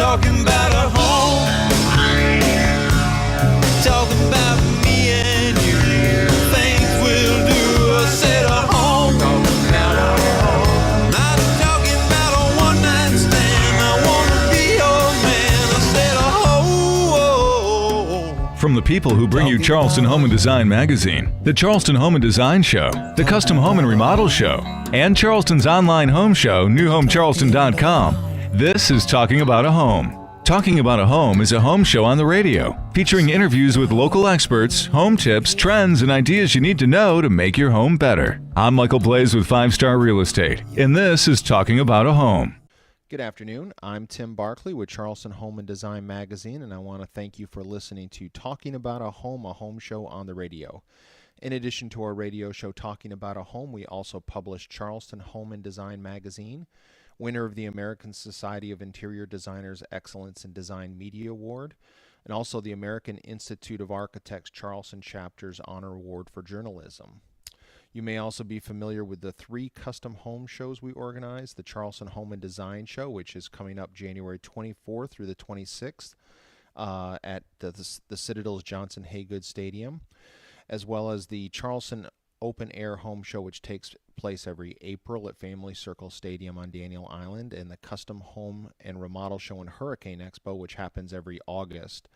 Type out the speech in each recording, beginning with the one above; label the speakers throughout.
Speaker 1: talking about a home. Talking about me and you. Things we'll do. I said a home. Talking about a home. Not talking about a one-night stand. I wanna be your man. I said a home.
Speaker 2: From the people who bring you Charleston Home and Design Magazine, the Charleston Home and Design Show, the Custom Home and Remodel Show, and Charleston's online home show, newhomecharleston.com, this is Talking About a Home. Talking About a Home is a home show on the radio, featuring interviews with local experts, home tips, trends, and ideas you need to know to make your home better. I'm Michael Blaze with 5 Star Real Estate, and this is Talking About a Home.
Speaker 3: Good afternoon. I'm Tim Barkley with Charleston Home and Design Magazine, and I want to thank you for listening to Talking About a home show on the radio. In addition to our radio show Talking About a Home, we also publish Charleston Home and Design Magazine, winner of the American Society of Interior Designers Excellence in Design Media Award, and also the American Institute of Architects Charleston Chapter's Honor Award for Journalism. You may also be familiar with the 3 custom home shows we organize, the Charleston Home and Design Show, which is coming up January 24th through the 26th at the Citadel's Johnson Haygood Stadium, as well as the Charleston Open Air Home Show, which takes place every April at Family Circle Stadium on Daniel Island, and the Custom Home and Remodel Show and Hurricane Expo, which happens every August.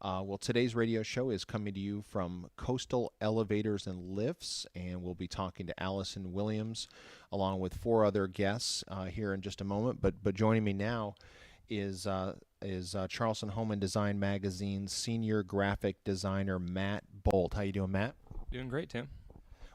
Speaker 3: Well, today's radio show is coming to you from Coastal Elevators and Lifts, and we'll be talking to Allison Williams along with 4 other guests here in just a moment. But joining me now is Charleston Home and Design Magazine's senior graphic designer Matt Bolt. How you doing, Matt?
Speaker 4: Doing great, Tim.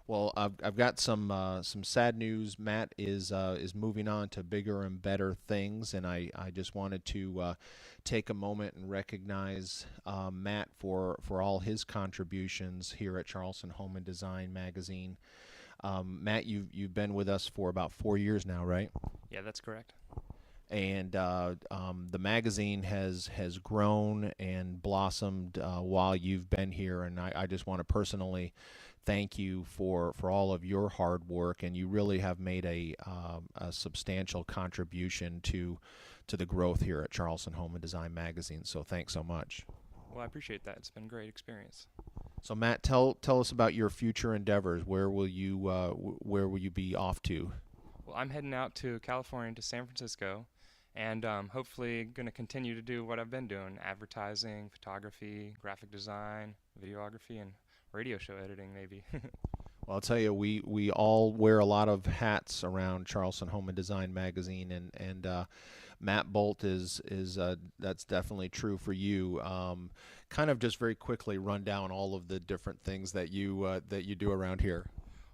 Speaker 3: Well, I've got some sad news. Matt is moving on to bigger and better things, and I just wanted to take a moment and recognize Matt for all his contributions here at Charleston Home and Design Magazine. Matt, you've been with us for about 4 years now, right?
Speaker 4: Yeah, that's correct.
Speaker 3: And the magazine has grown and blossomed while you've been here, and I just want to personally thank you for all of your hard work, and you really have made a substantial contribution to the growth here at Charleston Home and Design Magazine. So thanks so much.
Speaker 4: Well, I appreciate that. It's been a great experience.
Speaker 3: So Matt, tell us about your future endeavors. Where will you be off to?
Speaker 4: Well, I'm heading out to California, to San Francisco, and hopefully going to continue to do what I've been doing: advertising, photography, graphic design, videography, and radio show editing, maybe.
Speaker 3: Well, I'll tell you, we all wear a lot of hats around Charleston Home and Design Magazine, and Matt Bolt is that's definitely true for you. Kind of just very quickly run down all of the different things that you do around here.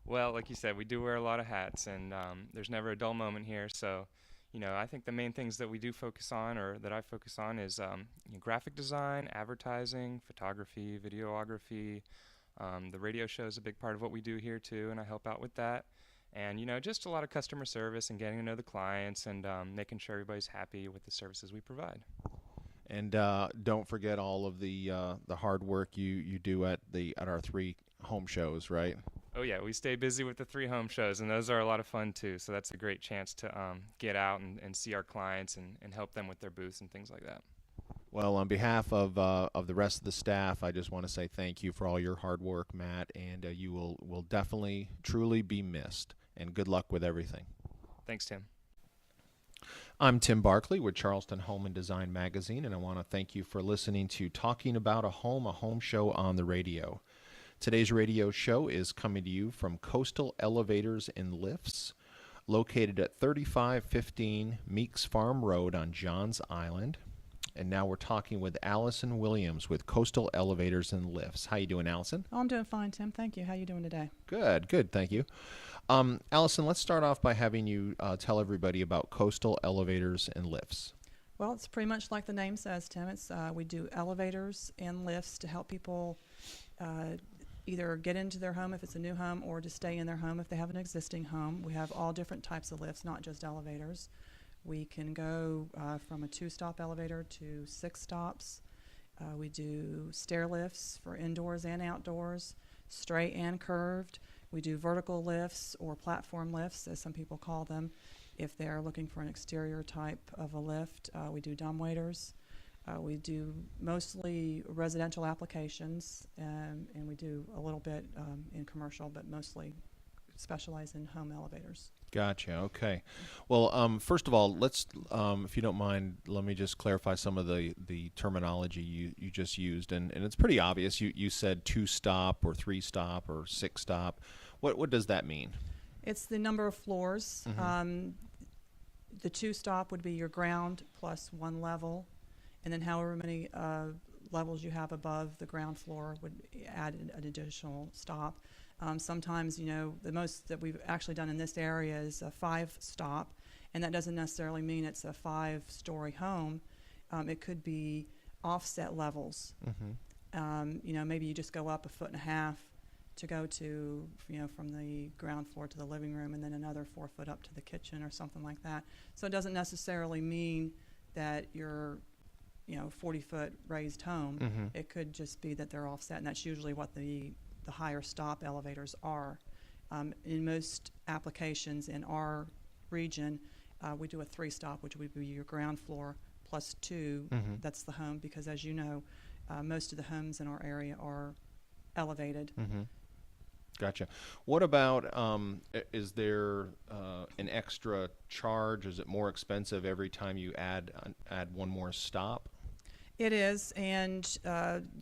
Speaker 4: Well, like you said, we do wear a lot of hats, and there's never a dull moment here. So, I think the main things that we do focus on, or that I focus on, is graphic design, advertising, photography, videography. The radio show is a big part of what we do here too, and I help out with that. And just a lot of customer service and getting to know the clients, and making sure everybody's happy with the services we provide.
Speaker 3: And don't forget all of the hard work you do at our 3 home shows, right?
Speaker 4: Oh yeah, we stay busy with the 3 home shows, and those are a lot of fun too. So that's a great chance to get out and see our clients and help them with their booths and things like that.
Speaker 3: Well, on behalf of the rest of the staff, I just want to say thank you for all your hard work, Matt, and you will definitely, truly be missed. And good luck with everything.
Speaker 4: Thanks, Tim.
Speaker 3: I'm Tim Barkley with Charleston Home and Design Magazine, and I want to thank you for listening to Talking About a home show on the radio. Today's radio show is coming to you from Coastal Elevators and Lifts, located at 3515 Meeks Farm Road on Johns Island. And now we're talking with Allison Williams with Coastal Elevators and Lifts. How you doing, Allison?
Speaker 5: Oh, I'm doing fine, Tim. Thank you. How you doing today?
Speaker 3: Good. Thank you. Allison, let's start off by having you tell everybody about Coastal Elevators and Lifts.
Speaker 5: Well, it's pretty much like the name says, Tim. It's we do elevators and lifts to help people either get into their home if it's a new home, or to stay in their home if they have an existing home. We have all different types of lifts, not just elevators. We can go from a 2-stop elevator to 6 stops. We do stair lifts for indoors and outdoors, straight and curved. We do vertical lifts, or platform lifts, as some people call them. If they're looking for an exterior type of a lift, we do dumbwaiters. We do mostly residential applications, and we do a little bit in commercial, but mostly specialize in home elevators.
Speaker 3: Gotcha. Okay. Well, first of all, let's, if you don't mind, let me just clarify some of the terminology you just used, and it's pretty obvious. You said 2-stop or 3-stop or 6-stop. What does that mean?
Speaker 5: It's the number of floors. The 2-stop would be your ground plus 1 level, and then however many levels you have above the ground floor would add an additional stop. Sometimes, the most that we've actually done in this area is a 5-stop, and that doesn't necessarily mean it's a 5-story home. It could be offset levels. Maybe you just go up 1.5 feet to go to, from the ground floor to the living room, and then another 4 foot up to the kitchen or something like that. So it doesn't necessarily mean that you're 40-foot raised home. It could just be that they're offset, and that's usually what the higher stop elevators are. In most applications in our region, we do a 3-stop, which would be your ground floor plus 2. That's the home, because as you know, most of the homes in our area are elevated.
Speaker 3: Gotcha. What about, is there an extra charge? Is it more expensive every time you add one more stop?
Speaker 5: It is, and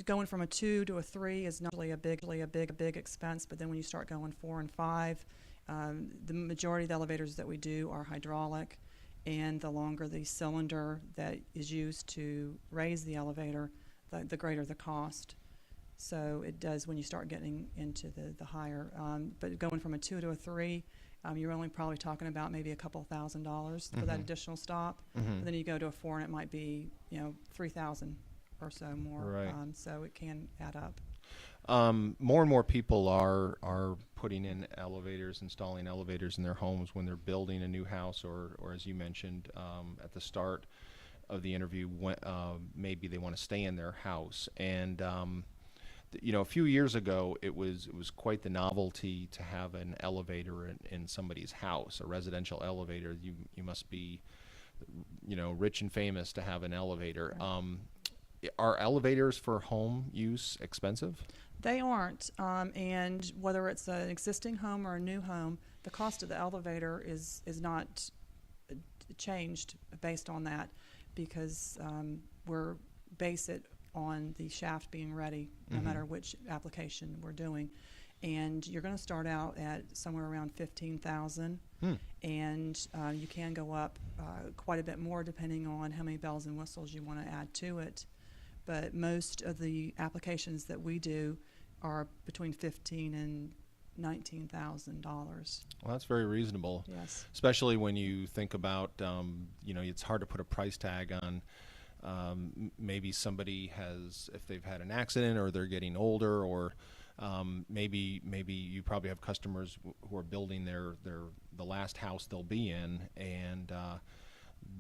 Speaker 5: going from a 2 to a 3 is not really a big expense. But then when you start going 4 and 5, the majority of the elevators that we do are hydraulic, and the longer the cylinder that is used to raise the elevator, the greater the cost. So it does when you start getting into the higher. But going from a 2 to a 3, you're only probably talking about maybe a couple $1,000s for that additional stop. And then you go to a 4, and it might be $3,000 or so more.
Speaker 3: Right.
Speaker 5: So it can add up.
Speaker 3: More and more people are putting in elevators, installing elevators in their homes when they're building a new house, or as you mentioned at the start of the interview, maybe they want to stay in their house. And a few years ago, it was quite the novelty to have an elevator in somebody's house, a residential elevator. You must be, rich and famous to have an elevator.
Speaker 5: Right.
Speaker 3: Are elevators for home use expensive?
Speaker 5: They aren't, and whether it's an existing home or a new home, the cost of the elevator is not changed based on that, because we're base it on the shaft being ready, no matter which application we're doing. And you're going to start out at somewhere around $15,000, and you can go up quite a bit more depending on how many bells and whistles you want to add to it. But most of the applications that we do are between $15,000 and $19,000.
Speaker 3: Well, that's very reasonable.
Speaker 5: Yes.
Speaker 3: Especially when you think about, it's hard to put a price tag on. Maybe somebody has, if they've had an accident or they're getting older, or maybe you probably have customers who are building the last house they'll be in, and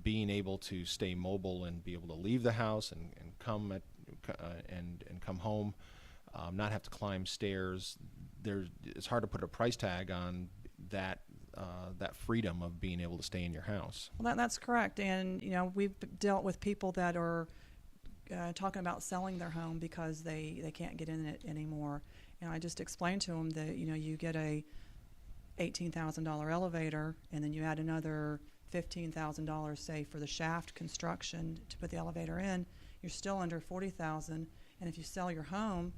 Speaker 3: being able to stay mobile and be able to leave the house and come and come home, not have to climb stairs. It's hard to put a price tag on that freedom of being able to stay in your house.
Speaker 5: Well, that's correct. And we've dealt with people that are talking about selling their home because they can't get in it anymore. And I just explained to them that you get a $18,000 elevator, and then you add another $15,000, say, for the shaft construction to put the elevator in. You're still under $40,000. And if you sell your home,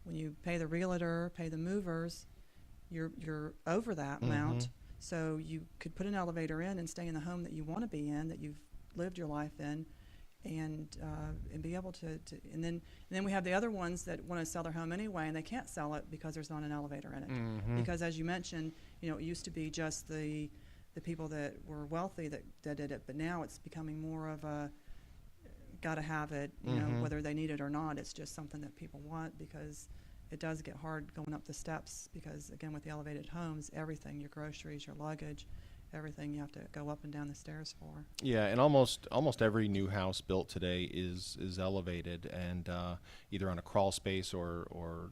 Speaker 5: when you pay the realtor, pay the movers, you're over that amount. So you could put an elevator in and stay in the home that you want to be in, that you've lived your life in, and be able to and then we have the other ones that want to sell their home anyway, and they can't sell it because there's not an elevator in it. Because as you mentioned, it used to be just the people that were wealthy that did it, but now it's becoming more of a got to have it, whether they need it or not. It's just something that people want, because it does get hard going up the steps, because again, with the elevated homes, everything, your groceries, your luggage, everything, you have to go up and down the stairs for.
Speaker 3: Yeah, and almost every new house built today is elevated, and either on a crawl space or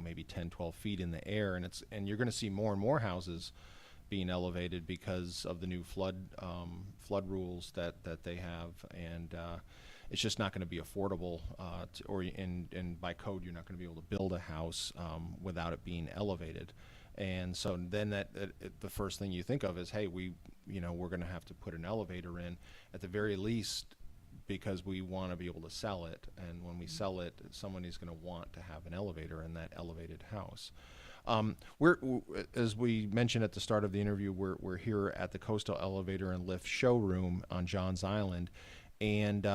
Speaker 3: maybe 10, 12 feet in the air, and you're going to see more and more houses being elevated because of the new flood rules that they have, and it's just not going to be affordable, and by code you're not going to be able to build a house without it being elevated. And so then the first thing you think of is, hey, we're going to have to put an elevator in at the very least, because we want to be able to sell it. And when we sell it, someone is going to want to have an elevator in that elevated house. As we mentioned at the start of the interview, we're here at the Coastal Elevator and Lift showroom on Johns Island, and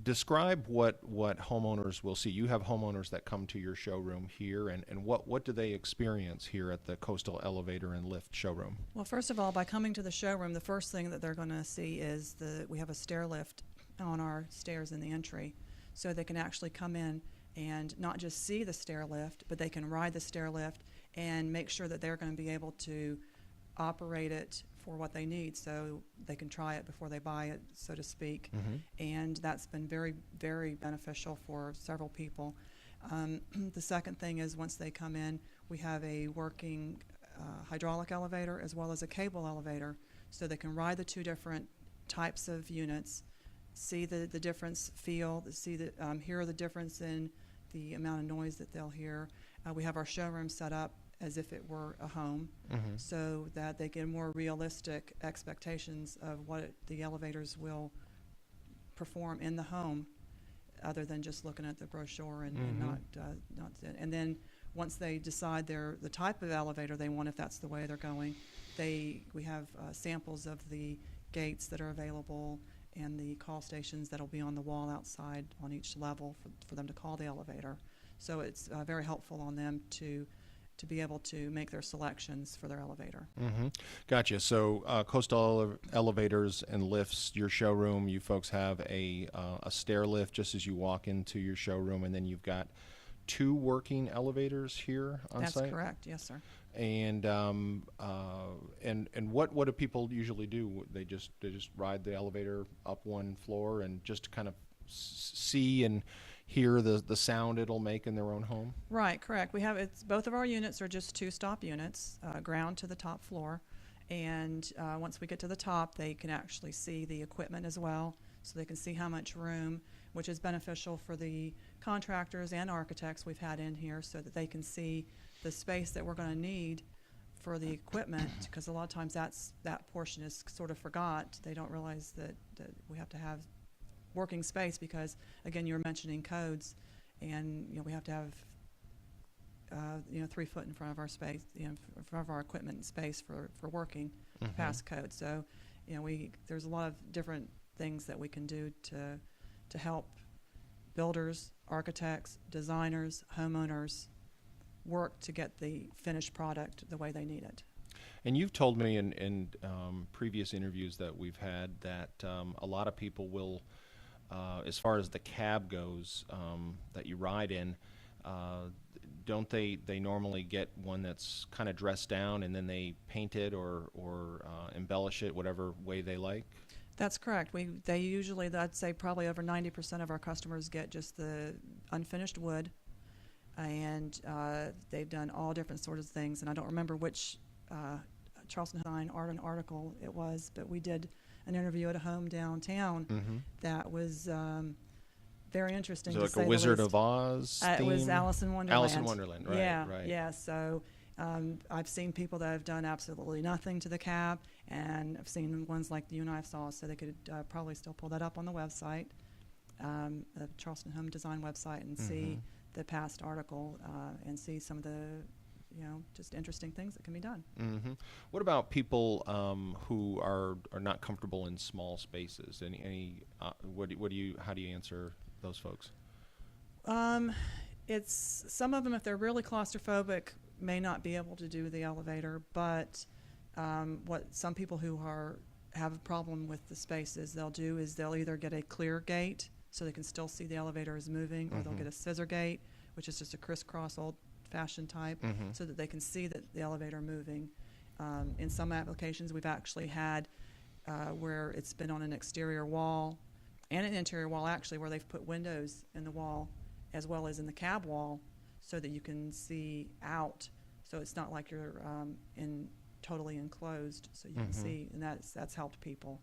Speaker 3: describe what homeowners will see. You have homeowners that come to your showroom here, and what do they experience here at the Coastal Elevator and Lift showroom?
Speaker 5: Well, first of all, by coming to the showroom, the first thing that they're going to see is we have a stair lift on our stairs in the entry, so they can actually come in and not just see the stair lift, but they can ride the stair lift and make sure that they're going to be able to operate it for what they need, so they can try it before they buy it, so to speak. And that's been very, very beneficial for several people. The second thing is, once they come in, we have a working hydraulic elevator as well as a cable elevator, so they can ride the two different types of units, see the difference, hear the difference in the amount of noise that they'll hear. We have our showroom set up as if it were a home, so that they get more realistic expectations of what the elevators will perform in the home, other than just looking at the brochure and not. And then once they decide the type of elevator they want, if that's the way they're going, we have samples of the gates that are available and the call stations that'll be on the wall outside on each level for them to call the elevator. So it's very helpful on them to be able to make their selections for their elevator.
Speaker 3: Gotcha. So Coastal Elevators and Lifts, your showroom, you folks have a stair lift just as you walk into your showroom, and then you've got 2 working elevators here on site?
Speaker 5: That's correct. Yes, sir.
Speaker 3: And what do people usually do? They just ride the elevator up one floor and just kind of see and hear the sound it'll make in their own home?
Speaker 5: Right, correct. Both of our units are just 2-stop units, ground to the top floor, and once we get to the top, they can actually see the equipment as well, so they can see how much room, which is beneficial for the contractors and architects we've had in here, so that they can see the space that we're going to need for the equipment, because a lot of times that portion is sort of forgot. They don't realize that we have to have working space, because again, you were mentioning codes, and we have to have 3 foot in front of our space, in front of our equipment and space for working past code. So there's a lot of different things that we can do to help builders, architects, designers, homeowners work to get the finished product the way they need it.
Speaker 3: And you've told me in previous interviews that we've had that a lot of people will, as far as the cab goes that you ride in, don't they normally get one that's kind of dressed down and then they paint it or embellish it whatever way they like?
Speaker 5: That's correct. They usually, I'd say probably over 90% of our customers get just the unfinished wood, and they've done all different sorts of things. And I don't remember which Charleston Design article it was, but we did an interview at a home downtown that was very interesting.
Speaker 3: So
Speaker 5: to
Speaker 3: like
Speaker 5: say
Speaker 3: a
Speaker 5: the
Speaker 3: Wizard
Speaker 5: least.
Speaker 3: of Oz theme?
Speaker 5: It was Alice in Wonderland.
Speaker 3: Alice in Wonderland, right?
Speaker 5: Yeah,
Speaker 3: right.
Speaker 5: yeah. So I've seen people that have done absolutely nothing to the cab, and I've seen ones like you and I saw, so they could probably still pull that up on the website, the Charleston Home Design website, and see the past article and see some of the just interesting things that can be done.
Speaker 3: What about people who are not comfortable in small spaces? How do you answer those folks?
Speaker 5: It's some of them, if they're really claustrophobic, may not be able to do the elevator, but what some people who have a problem with the spaces they'll do is they'll either get a clear gate so they can still see the elevator is moving, or they'll get a scissor gate, which is just a crisscross old-fashioned type, so that they can see the elevator moving. In some applications, we've actually had where it's been on an exterior wall and an interior wall, actually, where they've put windows in the wall as well as in the cab wall, so that you can see out, so it's not like you're in totally enclosed, so you can see, and that's helped people.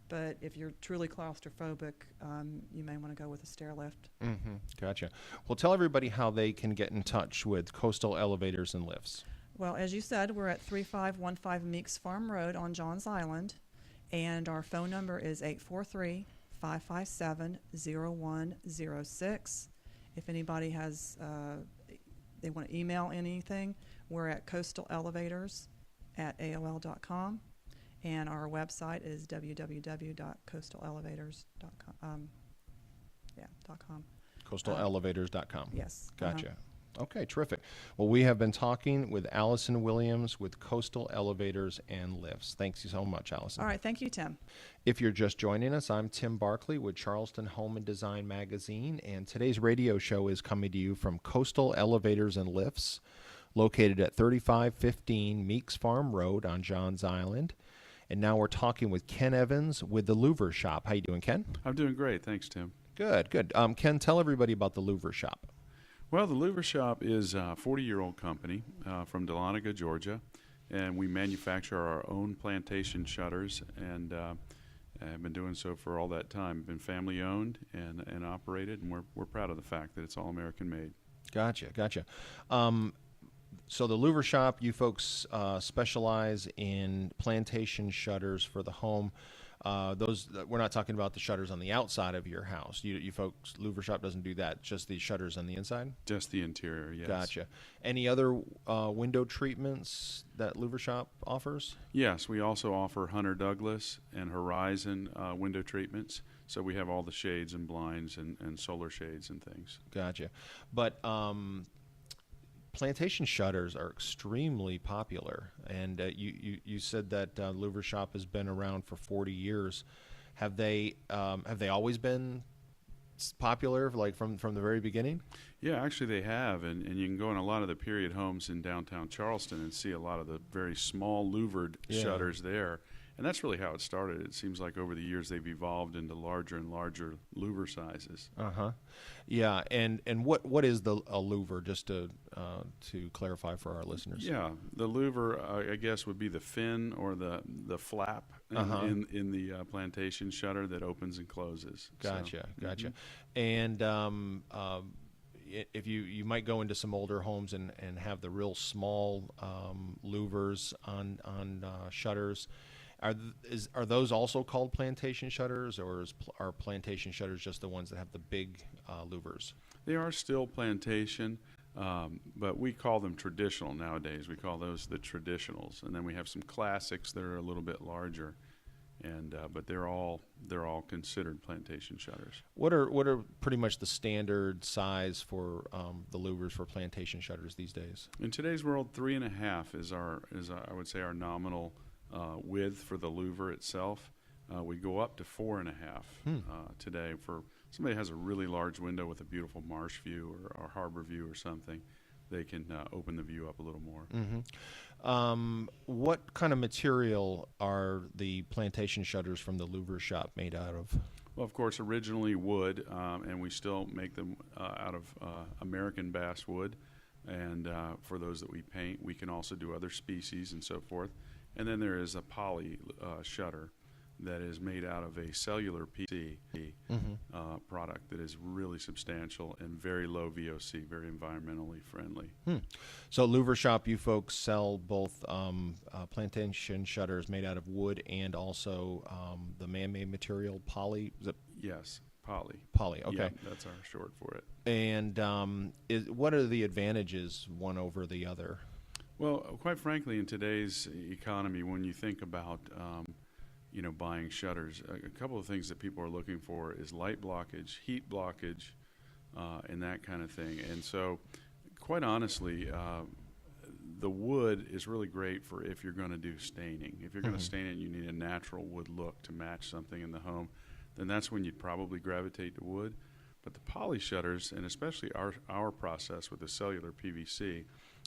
Speaker 5: But if you're truly claustrophobic, you may want to go with a stair lift.
Speaker 3: Gotcha. Well, tell everybody how they can get in touch with Coastal Elevators and Lifts.
Speaker 5: Well, as you said, we're at 3515 Meeks Farm Road on Johns Island, and our phone number is 843-557-0106. If anybody has, they want to email anything, we're at coastalelevators@aol.com, and our website is www.coastalelevators.com. .com.
Speaker 3: Coastalelevators.com.
Speaker 5: Yes.
Speaker 3: Gotcha. Okay, terrific. Well, we have been talking with Allison Williams with Coastal Elevators and Lifts. Thanks so much, Allison.
Speaker 5: All right. Thank you, Tim.
Speaker 3: If you're just joining us, I'm Tim Barkley with Charleston Home and Design Magazine, and today's radio show is coming to you from Coastal Elevators and Lifts, located at 3515 Meeks Farm Road on Johns Island. And now we're talking with Ken Evans with the Louver Shop. How you doing, Ken?
Speaker 6: I'm doing great. Thanks, Tim.
Speaker 3: Good, good. Ken, tell everybody about the Louver Shop.
Speaker 6: Well, the Louver Shop is a 40-year-old company from Dahlonega, Georgia, and we manufacture our own plantation shutters, and have been doing so for all that time. Been family-owned and operated, and we're proud of the fact that it's all American-made.
Speaker 3: Gotcha. So the Louver Shop, you folks specialize in plantation shutters for the home. Those we're not talking about the shutters on the outside of your house. You folks, Louver Shop doesn't do that. Just the shutters on the inside.
Speaker 6: Just the interior, yes.
Speaker 3: Gotcha. Any other window treatments that Louver Shop offers?
Speaker 6: Yes, we also offer Hunter Douglas and Horizon window treatments. So we have all the shades and blinds and solar shades and things.
Speaker 3: Gotcha. But plantation shutters are extremely popular, and you said that Louver Shop has been around for 40 years. Have they always been popular, like from the very beginning?
Speaker 6: Yeah, actually they have, and you can go in a lot of the period homes in downtown Charleston and see a lot of the very small louvered shutters there. And that's really how it started. It seems like over the years they've evolved into larger and larger louver sizes.
Speaker 3: Yeah, and what is a louver, just to clarify for our listeners?
Speaker 6: Yeah, the louver, I guess, would be the fin or the flap in the plantation shutter that opens and closes.
Speaker 3: Gotcha. And if you might go into some older homes and have the real small louvers on shutters. Are those also called plantation shutters, or are plantation shutters just the ones that have the big louvers?
Speaker 6: They are still plantation, but we call them traditional nowadays. We call those the traditionals, and then we have some classics that are a little bit larger, and but they're all considered plantation shutters.
Speaker 3: What are pretty much the standard size for the louvers for plantation shutters these days?
Speaker 6: In today's world, 3.5 is I would say our nominal width for the louver itself. We go up to 4.5 today for somebody who has a really large window with a beautiful marsh view or harbor view or something. They can open the view up a little more.
Speaker 3: What kind of material are the plantation shutters from the Louver Shop made out of?
Speaker 6: Well, of course, originally wood, and we still make them out of American basswood. And for those that we paint, we can also do other species and so forth. And then there is a poly shutter that is made out of a cellular PC product that is really substantial and very low VOC, very environmentally friendly.
Speaker 3: So Louver Shop, you folks sell both plantation shutters made out of wood and also the man-made material poly?
Speaker 6: Yes, poly.
Speaker 3: Poly, okay.
Speaker 6: Yeah, that's our short for it.
Speaker 3: And what are the advantages one over the other?
Speaker 6: Well, quite frankly, in today's economy, when you think about buying shutters, a couple of things that people are looking for is light blockage, heat blockage, and that kind of thing. And so, quite honestly, the wood is really great for if you're going to do staining. If you're going to stain it and you need a natural wood look to match something in the home, then that's when you'd probably gravitate to wood. But the poly shutters, and especially our process with the cellular PVC,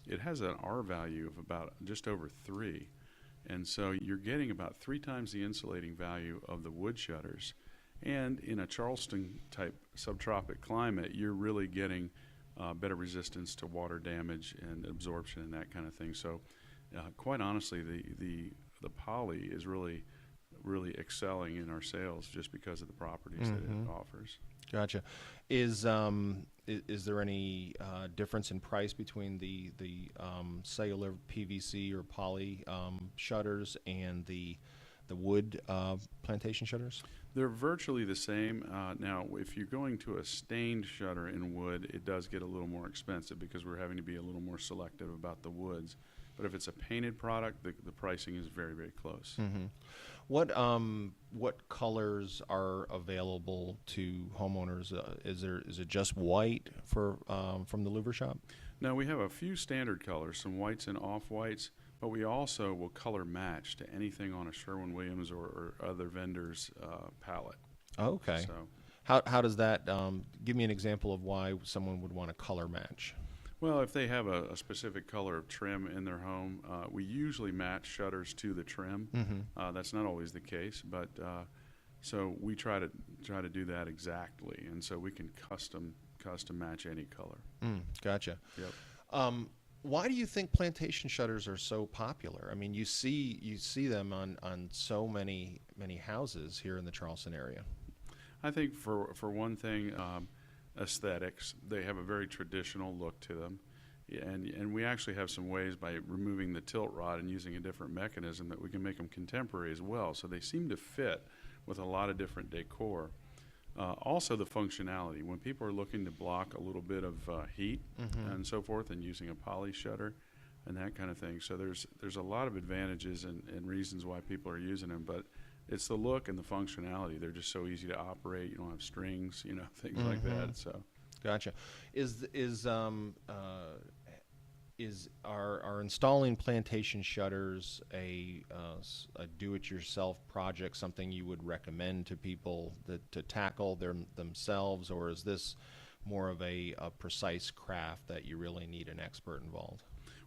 Speaker 6: it has an R value of about just over 3. And so you're getting about 3 times the insulating value of the wood shutters. And in a Charleston-type subtropic climate, you're really getting better resistance to water damage and absorption and that kind of thing. So, quite honestly, the poly is really excelling in our sales just because of the properties that it offers.
Speaker 3: Gotcha. Is there any difference in price between the cellular PVC or poly shutters and the wood plantation shutters?
Speaker 6: They're virtually the same. Now, if you're going to a stained shutter in wood, it does get a little more expensive because we're having to be a little more selective about the woods. But if it's a painted product, the pricing is very, very close.
Speaker 3: What colors are available to homeowners? Is it just white from the Louver shop?
Speaker 6: Now, we have a few standard colors, some whites and off-whites, but we also will color match to anything on a Sherwin-Williams or other vendors' palette.
Speaker 3: Okay.
Speaker 6: So,
Speaker 3: how does that? Give me an example of why someone would want a color match.
Speaker 6: well, if they have a specific color of trim in their home, we usually match shutters to the trim. That's not always the case, but so we try to do that exactly, and so we can custom match any color.
Speaker 3: Gotcha.
Speaker 6: Yep.
Speaker 3: Why do you think plantation shutters are so popular? I mean, you see them on so many houses here in the Charleston area.
Speaker 6: I think for one thing, aesthetics. They have a very traditional look to them, and we actually have some ways by removing the tilt rod and using a different mechanism that we can make them contemporary as well. So they seem to fit with a lot of different decor. Also the functionality. When people are looking to block a little bit of heat and so forth, and using a poly shutter and that kind of thing. So there's a lot of advantages and reasons why people are using them, but it's the look and the functionality. They're just so easy to operate. You don't have strings, things like that. So,
Speaker 3: Gotcha. Are installing plantation shutters a do-it-yourself project, something you would recommend to people to tackle themselves, or is this more of a precise craft that you really need an expert involved?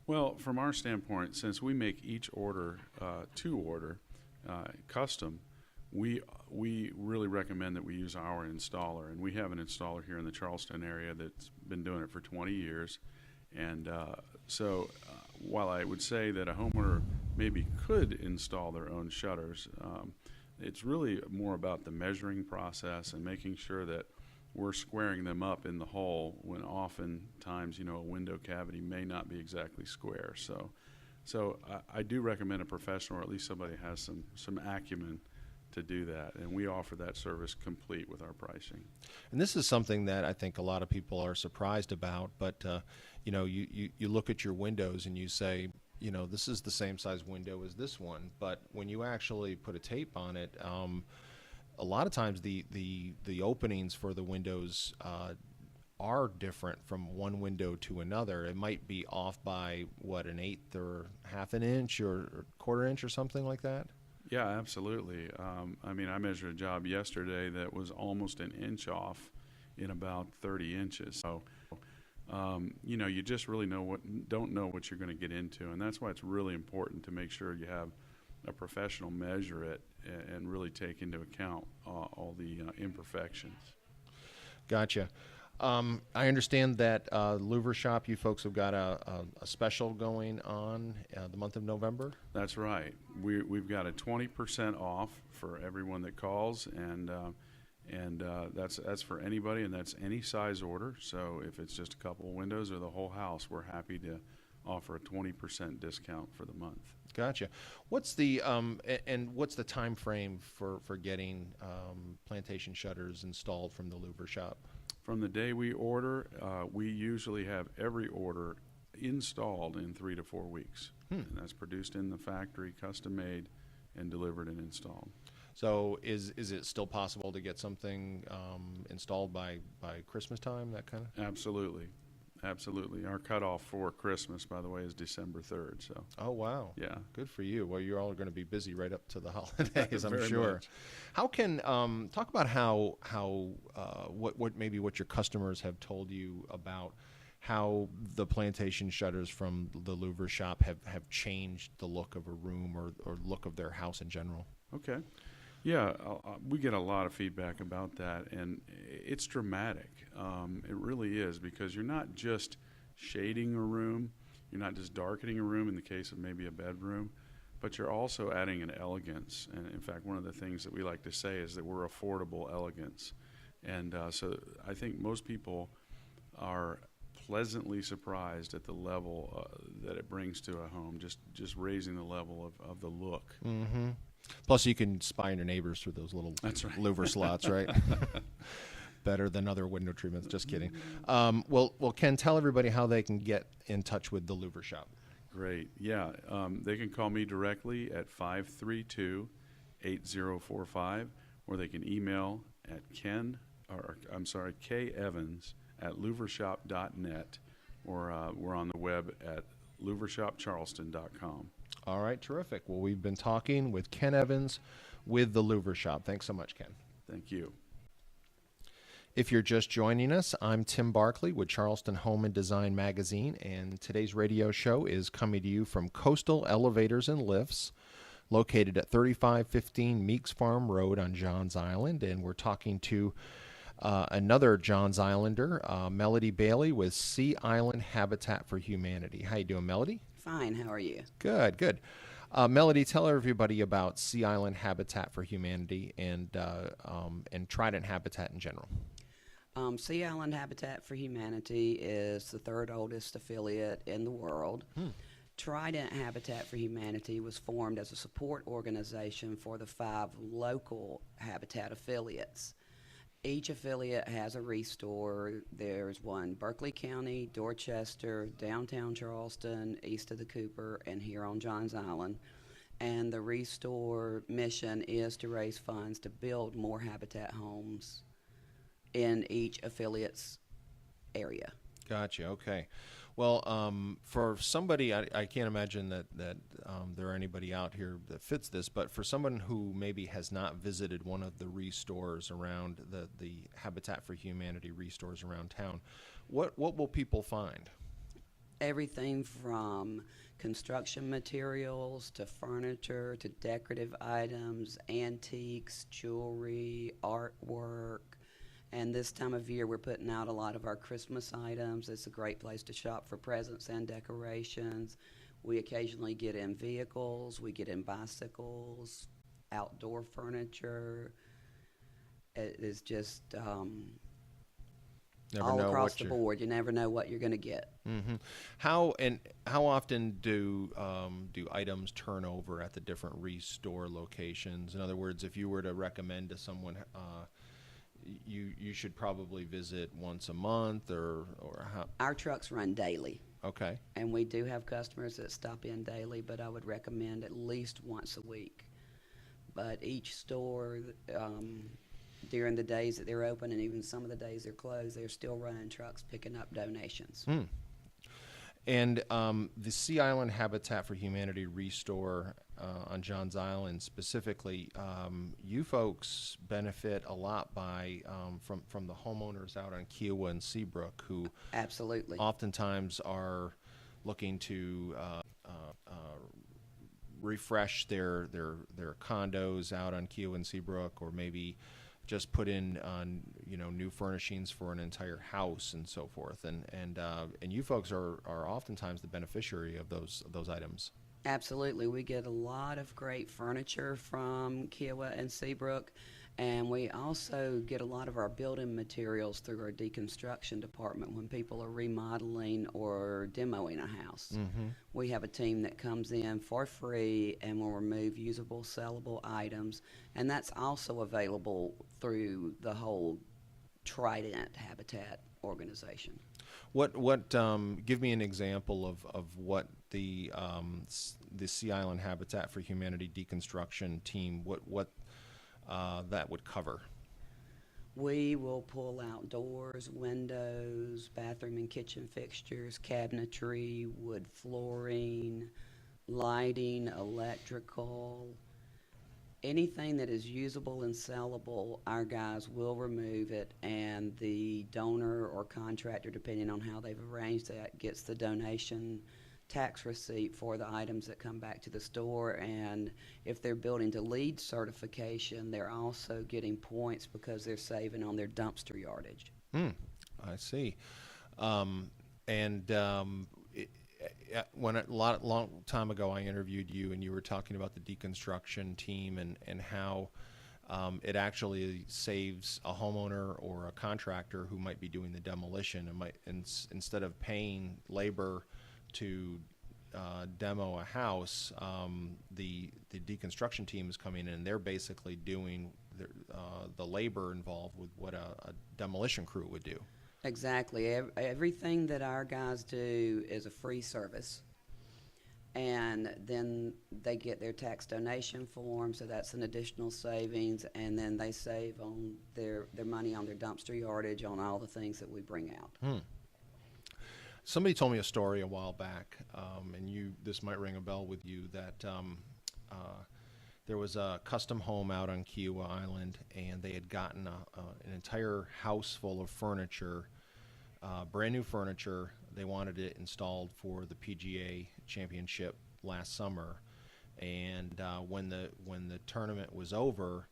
Speaker 6: well, from our standpoint, since we make each order to order custom, we really recommend that we use our installer, and we have an installer here in the Charleston area that's been doing it for 20 years. And so while I would say that a homeowner maybe could install their own shutters, it's really more about the measuring process and making sure that we're squaring them up in the hole, when oftentimes, a window cavity may not be exactly square. So I do recommend a professional, or at least somebody has some acumen to do that, and we offer that service complete with our pricing.
Speaker 3: And this is something that I think a lot of people are surprised about, but you look at your windows and you say, this is the same size window as this one, but when you actually put a tape on it, a lot of times the openings for the windows are different from one window to another. It might be off by an eighth or half an inch or quarter inch or something like that.
Speaker 6: Yeah, absolutely. I measured a job yesterday that was almost an inch off in about 30 inches. So, you just really don't know what you're going to get into, and that's why it's really important to make sure you have a professional measure it and really take into account all the imperfections.
Speaker 3: Gotcha. I understand that Louver shop, you folks have got a special going on the month of November.
Speaker 6: That's right. We've got a 20% off for everyone that calls, and that's for anybody, and that's any size order. So if it's just a couple of windows or the whole house, we're happy to offer a 20% discount for the month.
Speaker 3: Gotcha. What's the time frame for getting plantation shutters installed from the Louver shop?
Speaker 6: From the day we order, we usually have every order installed in 3 to 4 weeks. And that's produced in the factory, custom made, and delivered and installed.
Speaker 3: So is it still possible to get something installed by Christmas time, that kind of?
Speaker 6: Absolutely. Absolutely. Our cutoff for Christmas, by the way, is December 3rd. So.
Speaker 3: Oh, wow.
Speaker 6: Yeah.
Speaker 3: Good for you. Well, you're all going to be busy right up to the holidays, I'm
Speaker 6: Very
Speaker 3: sure.
Speaker 6: much.
Speaker 3: How can talk about what your customers have told you about how the plantation shutters from the Louver shop have changed the look of a room or look of their house in general?
Speaker 6: Okay. Yeah, we get a lot of feedback about that, and it's dramatic. It really is, because you're not just shading a room, you're not just darkening a room in the case of maybe a bedroom, but you're also adding an elegance. And in fact, one of the things that we like to say is that we're affordable elegance. And so I think most people are pleasantly surprised at the level that it brings to a home, just raising the level of the look.
Speaker 3: Mm-hmm. Plus, you can spy on your neighbors through those little
Speaker 6: That's right.
Speaker 3: louver slots, right? Better than other window treatments. Just kidding. Well, Ken, tell everybody how they can get in touch with the Louver shop.
Speaker 6: Great. Yeah. They can call me directly at 532-8045, or they can email at kevans@louvershop.net, or we're on the web at louvershopcharleston.com.
Speaker 3: All right, terrific. Well, we've been talking with Ken Evans with the Louver shop. Thanks so much, Ken.
Speaker 6: Thank you.
Speaker 3: If you're just joining us, I'm Tim Barkley with Charleston Home and Design Magazine, and today's radio show is coming to you from Coastal Elevators and Lifts, located at 3515 Meeks Farm Road on Johns Island, and we're talking to another Johns Islander, Melody Bailey with Sea Island Habitat for Humanity. How you doing, Melody?
Speaker 7: Fine, how are you?
Speaker 3: Good, good. Melody, tell everybody about Sea Island Habitat for Humanity and Trident Habitat in general.
Speaker 7: Sea Island Habitat for Humanity is the third oldest affiliate in the world. Trident Habitat for Humanity was formed as a support organization for the 5 local Habitat affiliates. Each affiliate has a restore. There's one Berkeley County, Dorchester, downtown Charleston, east of the Cooper, and here on Johns Island. And the restore mission is to raise funds to build more Habitat homes in each affiliate's area.
Speaker 3: Gotcha. Okay. Well, for somebody, I can't imagine that there are anybody out here that fits this, but for someone who maybe has not visited one of the restores around the Habitat for Humanity restores around town, what will people find?
Speaker 7: Everything from construction materials to furniture to decorative items, antiques, jewelry, artwork. And this time of year, we're putting out a lot of our Christmas items. It's a great place to shop for presents and decorations. We occasionally get in vehicles. We get in bicycles, outdoor furniture. It is just all across the board. You never know what you're going to get.
Speaker 3: Mm-hmm. How often do items turn over at the different restore locations? In other words, if you were to recommend to someone, you should probably visit once a month, or how?
Speaker 7: Our trucks run daily.
Speaker 3: Okay.
Speaker 7: And we do have customers that stop in daily, but I would recommend at least once a week. But each store, during the days that they're open and even some of the days they're closed, they're still running trucks picking up donations.
Speaker 3: And the Sea Island Habitat for Humanity restore on Johns Island specifically, you folks benefit a lot by from the homeowners out on Kiowa and Seabrook, who
Speaker 7: absolutely
Speaker 3: oftentimes are looking to refresh their condos out on Kiowa and Seabrook, or maybe just put in new furnishings for an entire house and so forth, and you folks are oftentimes the beneficiary of those items.
Speaker 7: Absolutely, we get a lot of great furniture from Kiowa and Seabrook, and we also get a lot of our building materials through our deconstruction department when people are remodeling or demoing a house. We have a team that comes in for free and will remove usable, sellable items, and that's also available through the whole Trident Habitat organization.
Speaker 3: What give me an example of what the Sea Island Habitat for Humanity deconstruction team, what that would cover?
Speaker 7: We will pull out doors, windows, bathroom and kitchen fixtures, cabinetry, wood flooring, lighting, electrical. Anything that is usable and sellable, our guys will remove it, and the donor or contractor, depending on how they've arranged that, gets the donation tax receipt for the items that come back to the store. And if they're building to LEED certification, they're also getting points because they're saving on their dumpster yardage.
Speaker 3: I see. When long time ago I interviewed you, and you were talking about the deconstruction team and how it actually saves a homeowner or a contractor who might be doing the demolition and instead of paying labor to demo a house, the deconstruction team is coming in and they're basically doing the labor involved with what a demolition crew would do.
Speaker 7: Exactly. Everything that our guys do is a free service. And then they get their tax donation form, so that's an additional savings. And then they save on their money on their dumpster yardage, on all the things that we bring out.
Speaker 3: Somebody told me a story a while back, and this might ring a bell with you, that there was a custom home out on Kiowa Island, and they had gotten an entire house full of furniture, brand new furniture. They wanted it installed for the PGA Championship last summer, and when the tournament was over,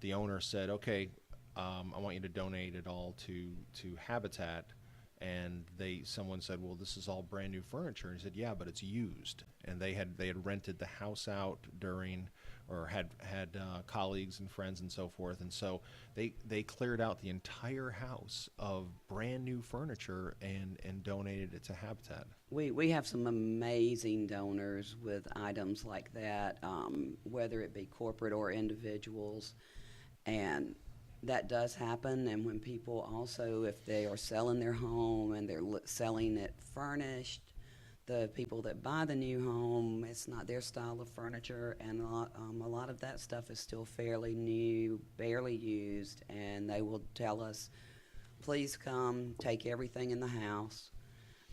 Speaker 3: the owner said, "Okay, I want you to donate it all to Habitat." And someone said, "Well, this is all brand new furniture." And he said, "Yeah, but it's used." And they had rented the house out during, or had colleagues and friends and so forth. And so they cleared out the entire house of brand new furniture and donated it to Habitat.
Speaker 7: We have some amazing donors with items like that, whether it be corporate or individuals, and that does happen. And when people also, if they are selling their home and they're selling it furnished, the people that buy the new home, it's not their style of furniture, and a lot of that stuff is still fairly new, barely used, and they will tell us, "Please come, take everything in the house."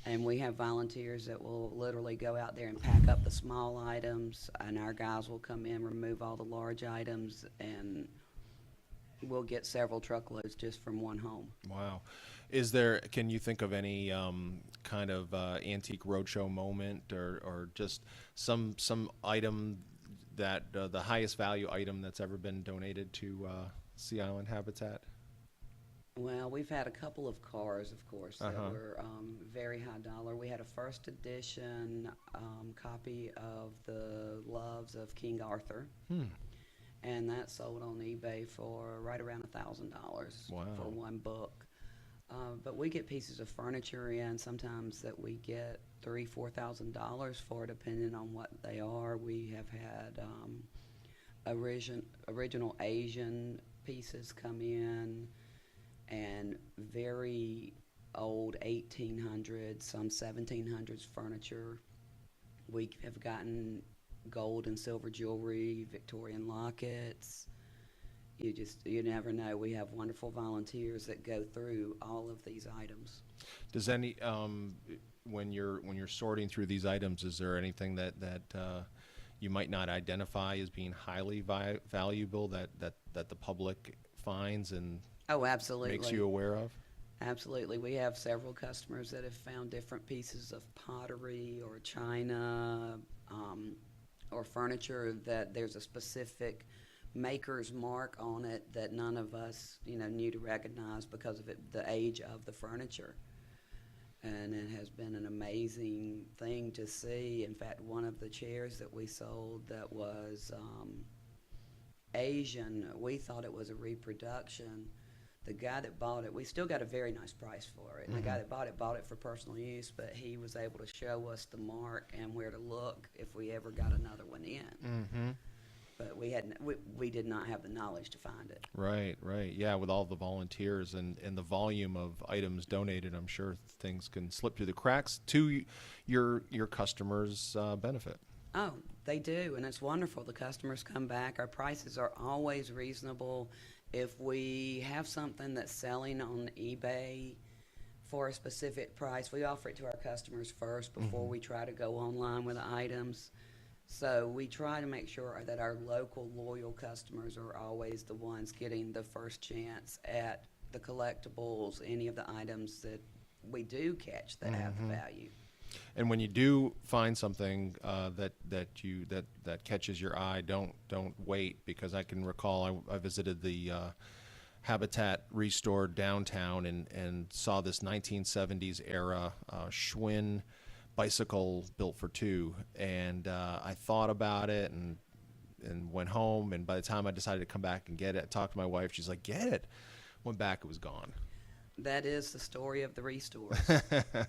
Speaker 7: And we have volunteers that will literally go out there and pack up the small items, and our guys will come in, remove all the large items, and we'll get several truckloads just from one home.
Speaker 3: Wow. Can you think of any kind of antique roadshow moment or just some item that the highest value item that's ever been donated to Sea Island Habitat?
Speaker 7: Well, we've had a couple of cars, of course, that were very high dollar. We had a first edition copy of the Loves of King Arthur. And that sold on eBay for right around $1,000 for one book. But we get pieces of furniture in sometimes that we get $3,000-$4,000 for, depending on what they are. We have had original Asian pieces come in, and very old 1800s, some 1700s furniture. We have gotten gold and silver jewelry, Victorian lockets. You never know. We have wonderful volunteers that go through all of these items.
Speaker 3: Does any when you're sorting through these items, is there anything that you might not identify as being highly valuable that the public finds and
Speaker 7: absolutely
Speaker 3: makes you aware of?
Speaker 7: Absolutely. We have several customers that have found different pieces of pottery or china or furniture that there's a specific maker's mark on it that none of us, knew to recognize because of the age of the furniture. And it has been an amazing thing to see. In fact, one of the chairs that we sold that was Asian, we thought it was a reproduction. The guy that bought it, we still got a very nice price for it. And the guy that bought it for personal use, but he was able to show us the mark and where to look if we ever got another one in. But we did not have the knowledge to find it. Right.
Speaker 3: Yeah, with all the volunteers and the volume of items donated, I'm sure things can slip through the cracks to your customers' benefit.
Speaker 7: Oh, they do, and it's wonderful. The customers come back. Our prices are always reasonable. If we have something that's selling on eBay for a specific price, we offer it to our customers first before we try to go online with the items. So we try to make sure that our local loyal customers are always the ones getting the first chance at the collectibles, any of the items that we do catch that have the value.
Speaker 3: And when you do find something that catches your eye, don't wait, because I can recall I visited the Habitat Restored downtown and saw this 1970s era Schwinn bicycle built for two, and I thought about it and went home, and by the time I decided to come back and get it, I talked to my wife. She's like, get it. Went back, it was gone.
Speaker 7: That is the story of the restores.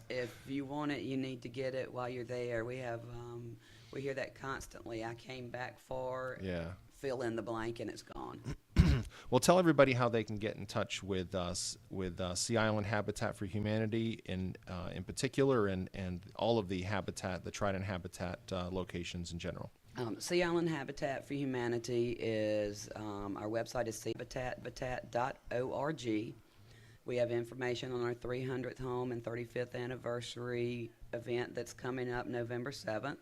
Speaker 7: If you want it, you need to get it while you're there. We have, we hear that constantly. I came back for, fill in the blank, and it's gone.
Speaker 3: Well, tell everybody how they can get in touch with us, with Sea Island Habitat for Humanity in particular, and all of the Habitat, the Trident Habitat locations in general.
Speaker 7: Sea Island Habitat for Humanity is, our website is seahabitat.org. We have information on our 300th home and 35th anniversary event that's coming up November 7th.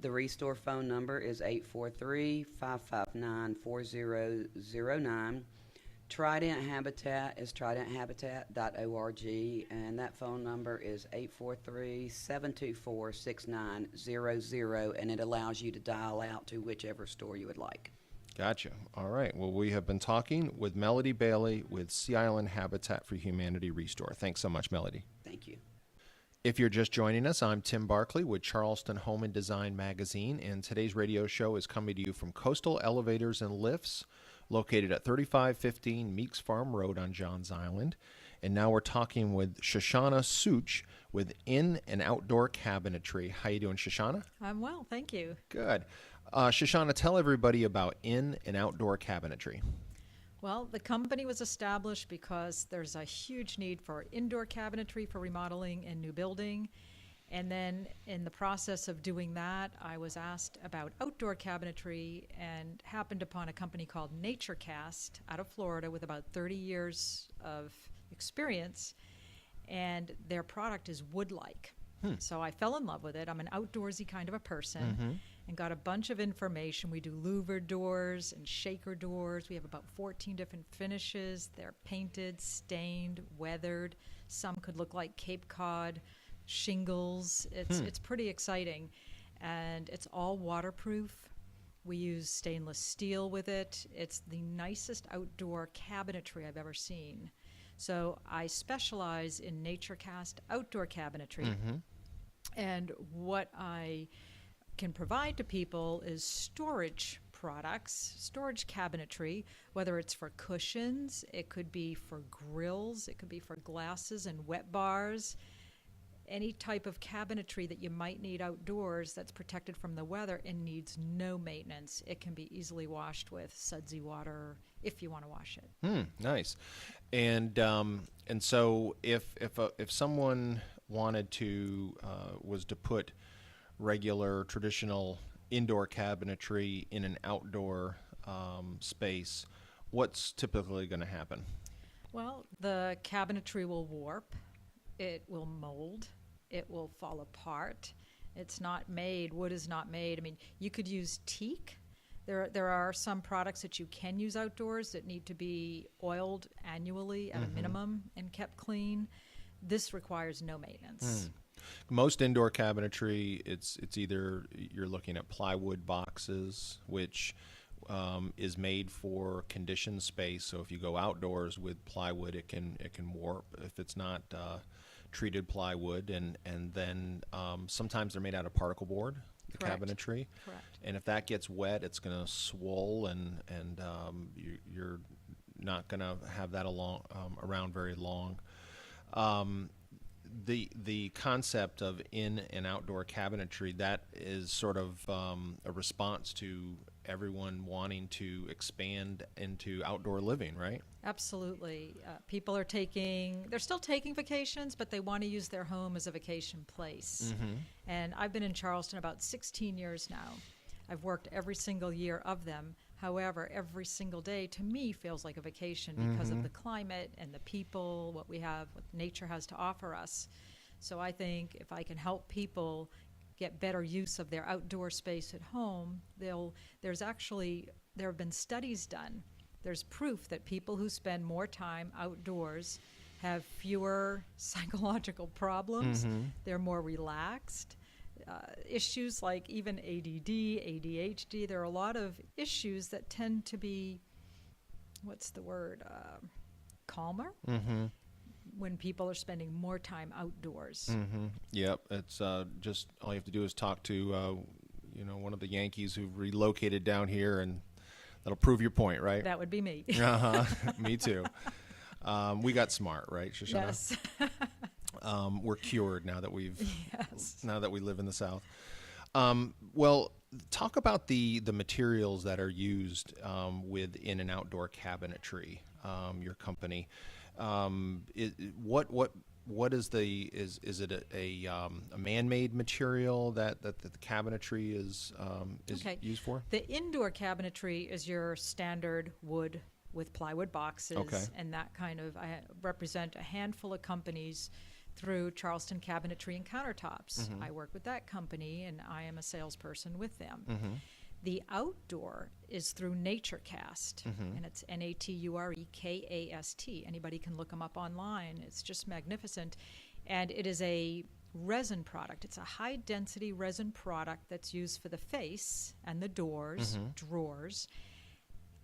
Speaker 7: The Restore phone number is 843-559-4009. Trident Habitat is tridenthabitat.org, and that phone number is 843-724-6900, and it allows you to dial out to whichever store you would like.
Speaker 3: Gotcha. All right. Well, we have been talking with Melody Bailey with Sea Island Habitat for Humanity Restore. Thanks so much, Melody.
Speaker 7: Thank you.
Speaker 3: If you're just joining us, I'm Tim Barkley with Charleston Home and Design Magazine, and today's radio show is coming to you from Coastal Elevators and Lifts, located at 3515 Meeks Farm Road on Johns Island. And now we're talking with Shoshana Such with In and Outdoor Cabinetry. How you doing, Shoshana?
Speaker 8: I'm well, thank you.
Speaker 3: Good. Shoshana, tell everybody about In and Outdoor Cabinetry.
Speaker 8: Well, the company was established because there's a huge need for indoor cabinetry for remodeling and new building. And then in the process of doing that, I was asked about outdoor cabinetry and happened upon a company called NatureCast out of Florida with about 30 years of experience. And their product is wood-like. So I fell in love with it. I'm an outdoorsy kind of a person and got a bunch of information. We do louver doors and shaker doors. We have about 14 different finishes. They're painted, stained, weathered. Some could look like Cape Cod shingles. It's pretty exciting. And it's all waterproof. We use stainless steel with it. It's the nicest outdoor cabinetry I've ever seen. So I specialize in NatureCast outdoor cabinetry. And what I can provide to people is storage products, storage cabinetry, whether it's for cushions, it could be for grills, it could be for glasses and wet bars, any type of cabinetry that you might need outdoors that's protected from the weather and needs no maintenance. It can be easily washed with sudsy water if you want to wash it.
Speaker 3: Nice. And so if someone wanted to was to put regular traditional indoor cabinetry in an outdoor space, what's typically going to happen?
Speaker 8: Well, the cabinetry will warp, it will mold, it will fall apart. It's not made, wood is not made. I mean, you could use teak. There are some products that you can use outdoors that need to be oiled annually at a minimum and kept clean. This requires no maintenance.
Speaker 3: Most indoor cabinetry, it's either you're looking at plywood boxes, which is made for conditioned space. So if you go outdoors with plywood, it can warp if it's not treated plywood, and then sometimes they're made out of particle board. The
Speaker 8: Correct.
Speaker 3: Cabinetry.
Speaker 8: Correct.
Speaker 3: And if that gets wet, it's going to swell, and you're not going to have that around very long. The concept of in and outdoor cabinetry, that is sort of a response to everyone wanting to expand into outdoor living, right?
Speaker 8: Absolutely. People are they're still taking vacations, but they want to use their home as a vacation place. And I've been in Charleston about 16 years now. I've worked every single year of them. However, every single day to me feels like a vacation because of the climate and the people, what nature has to offer us. So I think if I can help people get better use of their outdoor space at home, there have been studies done. There's proof that people who spend more time outdoors have fewer psychological problems. They're more relaxed. Issues like even ADD, ADHD, there are a lot of issues that tend to be, calmer when people are spending more time outdoors.
Speaker 3: Yep, it's just all you have to do is talk to one of the Yankees who've relocated down here, and that'll prove your point, right?
Speaker 8: That would be me.
Speaker 3: Me too. We got smart, right, Shoshana?
Speaker 8: Yes.
Speaker 3: We're cured now that we live in the South. Well, talk about the materials that are used within an outdoor cabinetry. Your company. What is it a man-made material that the cabinetry is used for?
Speaker 8: The indoor cabinetry is your standard wood with plywood boxes, and that kind of. I represent a handful of companies through Charleston Cabinetry and Countertops. I work with that company, and I am a salesperson with them. The outdoor is through NatureCast, and it's NatureCast. Anybody can look them up online. It's just magnificent. And it is a resin product. It's a high-density resin product that's used for the face and the doors, drawers.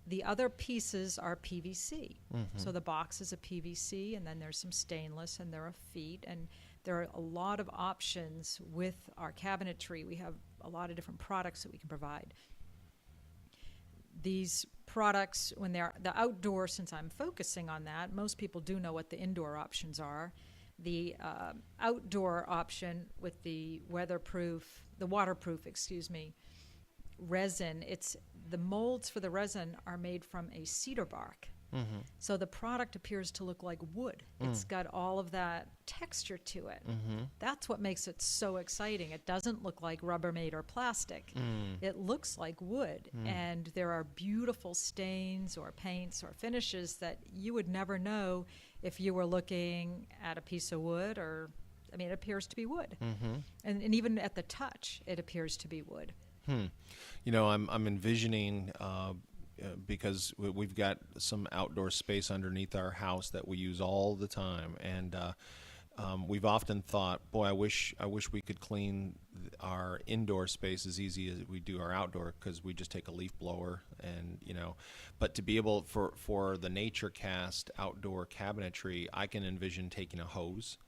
Speaker 8: The other pieces are PVC. So the box is a PVC, and then there's some stainless, and there are feet, and there are a lot of options with our cabinetry. We have a lot of different products that we can provide. These products, when they're the outdoor, since I'm focusing on that, most people do know what the indoor options are. The outdoor option with the waterproof, resin, the molds for the resin are made from a cedar bark. So the product appears to look like wood. It's got all of that texture to it. That's what makes it so exciting. It doesn't look like Rubbermaid or plastic. It looks like wood. And there are beautiful stains or paints or finishes that you would never know if you were looking at a piece of wood, it appears to be wood. And even at the touch, it appears to be wood.
Speaker 3: I'm envisioning because we've got some outdoor space underneath our house that we use all the time, and we've often thought, boy, I wish we could clean our indoor space as easy as we do our outdoor, because we just take a leaf blower and but to be able for the NatureCast outdoor cabinetry, I can envision taking a hose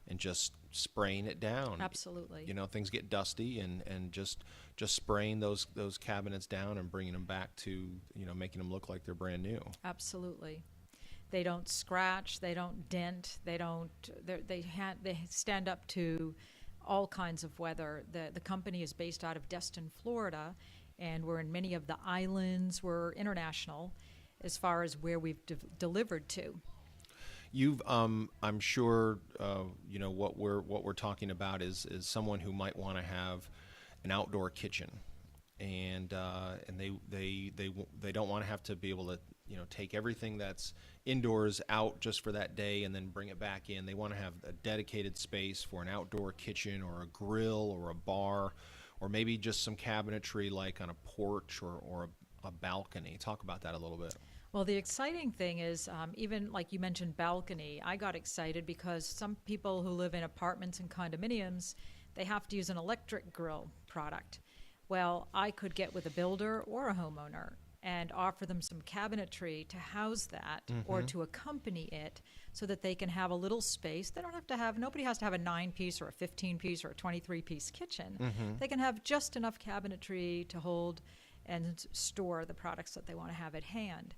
Speaker 3: and just spraying it down.
Speaker 8: Absolutely.
Speaker 3: Things get dusty, and just spraying those cabinets down and bringing them back to, making them look like they're brand new.
Speaker 8: Absolutely. They don't scratch, they don't dent, they stand up to all kinds of weather. The company is based out of Destin, Florida, and we're in many of the islands. We're international as far as where we've delivered to.
Speaker 3: You've, I'm sure, what we're talking about is someone who might want to have an outdoor kitchen, and they don't want to have to be able to take everything that's indoors out just for that day and then bring it back in. They want to have a dedicated space for an outdoor kitchen or a grill or a bar, or maybe just some cabinetry like on a porch or a balcony. Talk about that a little bit.
Speaker 8: Well, the exciting thing is, even like you mentioned balcony, I got excited because some people who live in apartments and condominiums, they have to use an electric grill product. Well, I could get with a builder or a homeowner and offer them some cabinetry to house that or to accompany it so that they can have a little space. They don't have to have, nobody has to have a 9-piece or a 15-piece or a 23-piece kitchen. They can have just enough cabinetry to hold and store the products that they want to have at hand.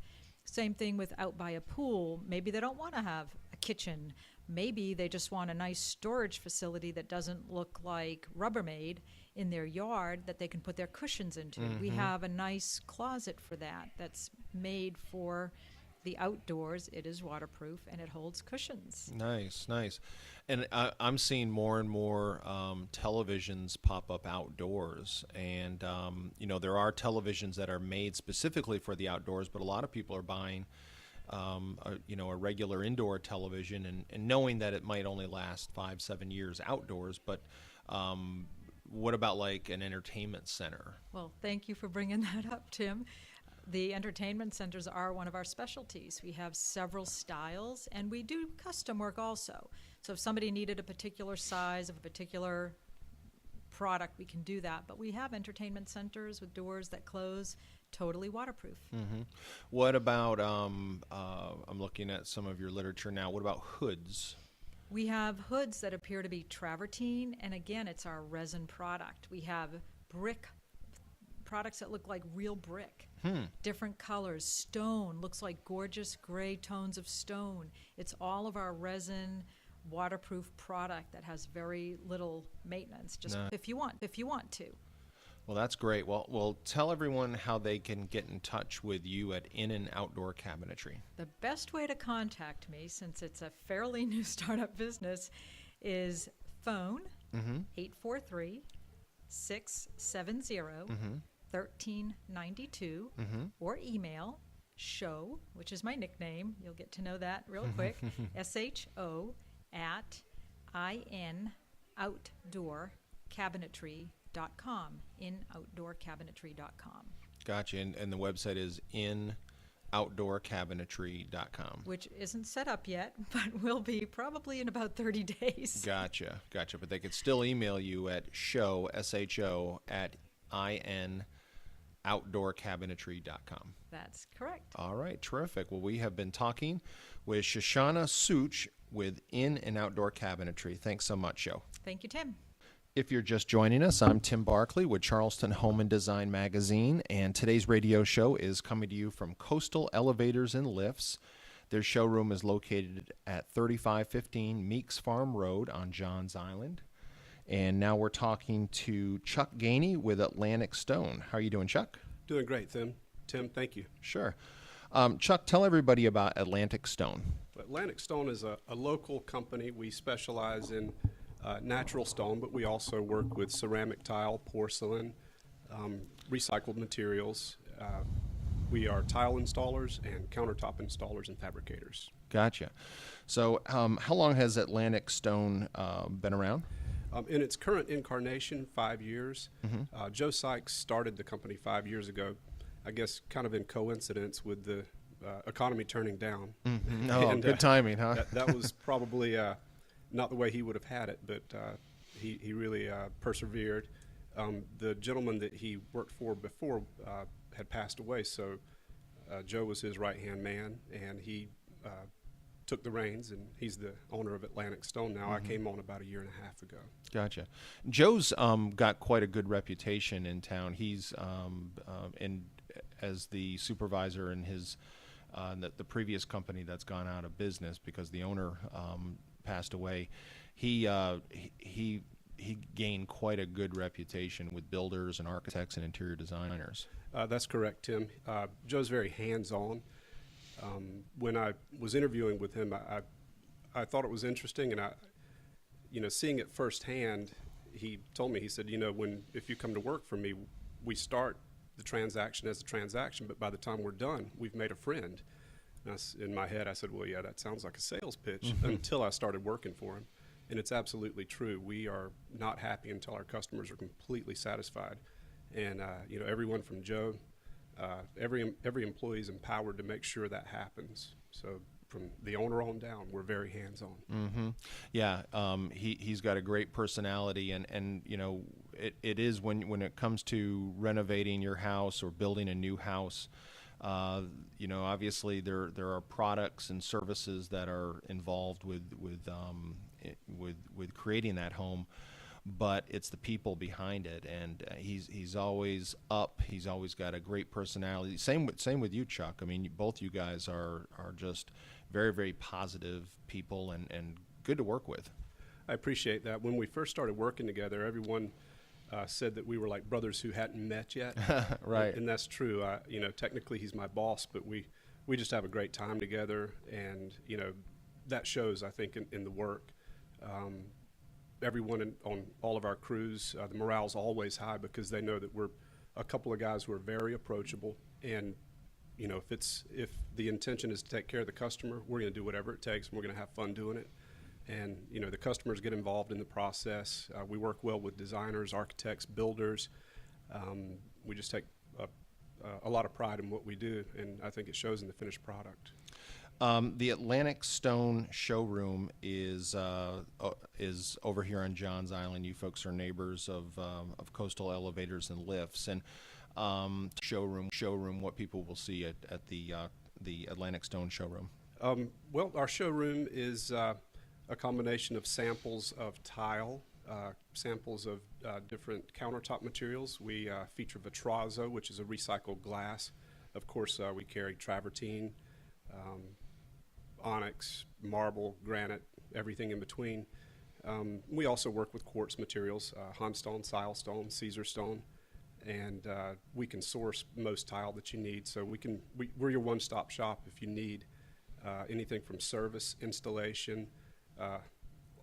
Speaker 8: Same thing with out by a pool. Maybe they don't want to have a kitchen. Maybe they just want a nice storage facility that doesn't look like Rubbermaid in their yard that they can put their cushions into. We have a nice closet for that that's made for the outdoors. It is waterproof and it holds cushions.
Speaker 3: Nice. And I'm seeing more and more televisions pop up outdoors, and there are televisions that are made specifically for the outdoors, but a lot of people are buying a regular indoor television and knowing that it might only last 5-7 years outdoors. But what about like an entertainment center?
Speaker 8: Well, thank you for bringing that up, Tim. The entertainment centers are one of our specialties. We have several styles, and we do custom work also. So if somebody needed a particular size of a particular product, we can do that. But we have entertainment centers with doors that close, totally waterproof.
Speaker 3: What about, I'm looking at some of your literature now, what about hoods?
Speaker 8: We have hoods that appear to be travertine, and again, it's our resin product. We have brick products that look like real brick, different colors. Stone looks like gorgeous gray tones of stone. It's all of our resin waterproof product that has very little maintenance, just if you want to.
Speaker 3: Well, that's great. Well, tell everyone how they can get in touch with you at In and Outdoor Cabinetry.
Speaker 8: The best way to contact me, since it's a fairly new startup business, is phone 843-670-1392 or email show, which is my nickname. You'll get to know that real quick. SHO at inoutdoorcabinetry.com. inoutdoorcabinetry.com.
Speaker 3: Gotcha. And the website is inoutdoorcabinetry.com.
Speaker 8: Which isn't set up yet, but will be probably in about 30 days.
Speaker 3: Gotcha. But they could still email you at show, SHO, at inoutdoorcabinetry.com.
Speaker 8: That's correct.
Speaker 3: All right, terrific. Well, we have been talking with Shoshana Such with In and Outdoor Cabinetry. Thanks so much, Joe.
Speaker 8: Thank you, Tim.
Speaker 3: If you're just joining us, I'm Tim Barkley with Charleston Home and Design Magazine, and today's radio show is coming to you from Coastal Elevators and Lifts. Their showroom is located at 3515 Meeks Farm Road on Johns Island. And now we're talking to Chuck Gainey with Atlantic Stone. How are you doing, Chuck?
Speaker 9: Doing great, Tim. Tim, thank you.
Speaker 3: Sure. Chuck, tell everybody about Atlantic Stone.
Speaker 9: Atlantic Stone is a local company. We specialize in natural stone, but we also work with ceramic tile, porcelain, recycled materials. We are tile installers and countertop installers and fabricators.
Speaker 3: Gotcha. So how long has Atlantic Stone been around?
Speaker 9: In its current incarnation, 5 years. Joe Sykes started the company 5 years ago, I guess kind of in coincidence with the economy turning down.
Speaker 3: Oh, and, good timing, huh?
Speaker 9: That was probably not the way he would have had it, but he really persevered. The gentleman that he worked for before had passed away, so Joe was his right-hand man, and he took the reins, and he's the owner of Atlantic Stone now. I came on about 1.5 years ago. Gotcha.
Speaker 3: Joe's got quite a good reputation in town. He's as the supervisor in his the previous company that's gone out of business because the owner passed away. He gained quite a good reputation with builders and architects and interior designers.
Speaker 9: That's correct, Tim. Joe's very hands-on. When I was interviewing with him, I thought it was interesting, and seeing it firsthand, he told me, he said, if you come to work for me, we start the transaction as a transaction, but by the time we're done, we've made a friend. And in my head, I said, well, yeah, that sounds like a sales pitch until I started working for him. And it's absolutely true. We are not happy until our customers are completely satisfied. And, everyone from Joe, every employee is empowered to make sure that happens. So from the owner on down, we're very hands-on.
Speaker 3: Yeah, he's got a great personality, and it is when it comes to renovating your house or building a new house. Obviously there are products and services that are involved with creating that home, but it's the people behind it, and he's always up. He's always got a great personality. Same with you, Chuck. I mean, both you guys are just very, very positive people and good to work with.
Speaker 9: I appreciate that. When we first started working together, everyone said that we were like brothers who hadn't met yet.
Speaker 3: Right.
Speaker 9: And that's true. Technically he's my boss, but we just have a great time together, and that shows, I think, in the work. Everyone on all of our crews, the morale's always high because they know that we're a couple of guys who are very approachable, and if the intention is to take care of the customer, we're going to do whatever it takes, and we're going to have fun doing it. And the customers get involved in the process. We work well with designers, architects, builders. We just take a lot of pride in what we do, and I think it shows in the finished product.
Speaker 3: The Atlantic Stone showroom is over here on Johns Island. You folks are neighbors of Coastal Elevators and Lifts, and showroom. What people will see at the Atlantic Stone showroom.
Speaker 9: Well, our showroom is a combination of samples of tile, samples of different countertop materials. We feature vitrazo, which is a recycled glass. Of course, we carry travertine, onyx, marble, granite, everything in between. We also work with quartz materials, Hunstone, Silestone, Caesar stone, and we can source most tile that you need. So we're your one-stop shop if you need anything from service, installation,